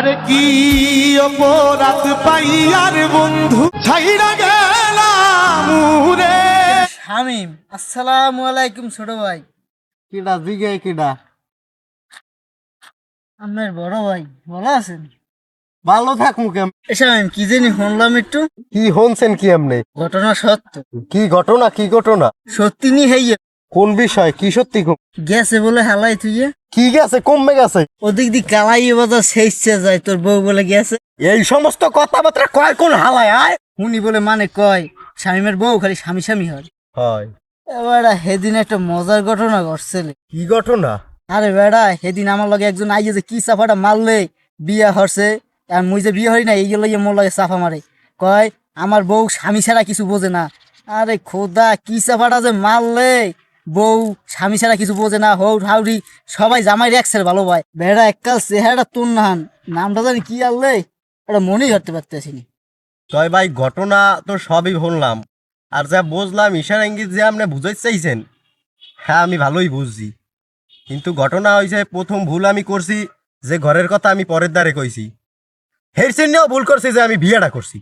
আরে কি অপরাধ পাইয়ার বন্ধু ছাইরা গেলাম রে। শামিম, আসসালামু আলাইকুম ছোট ভাই। কিডা জিগে কিডা? আপনার বড় ভাই ভালো আছেন? ভালো থাকুন কেম? শামিম, কি জানি শুনলাম একটু কি হনছেন কি এমনি? ঘটনা সত্য, কি ঘটনা কি ঘটনা? সত্যি নি হইয়ে কোন বিষয় কি সত্যি গেছে বলে হালাই তুইয়ে কি গেছে কমবে গেছে? ওদিক দি কালাই বাজার শেষছে যায়, তোর বউ বলে গেছে। এই সমস্ত কথাবার্তা কয় কোন হালায় আয়? উনি বলে মানে কয় শামিমের বউ খালি স্বামী স্বামী হয়। হয়। এবার সেদিন একটা মজার ঘটনা ঘটছিল। কি ঘটনা? আরে বেড়া, সেদিন আমার লগে একজন আইয়ে যে কি চাফাটা মারলে বিয়া হরছে, আর মুই যে বিয়ে হই না এইগুলো মোর লগে চাফা মারে, কয় আমার বউ স্বামী ছাড়া কিছু বোঝে না। আরে খোদা, কি চাফাটা যে মারলে, বউ স্বামী ছাড়া কিছু বোঝে না, হৌ হাউরি সবাই জামাই একসের ভালো পায়। বেড়া এককাল চেহারাটা তোর নাহান, নামটা জানি কি আনলে, এটা মনেই ধরতে পারতেছি না। তয় ভাই ঘটনা তো সবই শুনলাম, আর যা বুঝলাম ঈশান ইঙ্গিত যে আপনি বুঝাইতে চাইছেন, হ্যাঁ আমি ভালোই বুঝছি। কিন্তু ঘটনা হয়েছে প্রথম ভুল আমি করছি যে ঘরের কথা আমি পরের দ্বারে কইছি। হের চিহ্নেও ভুল করছি যে আমি বিয়েটা করছি।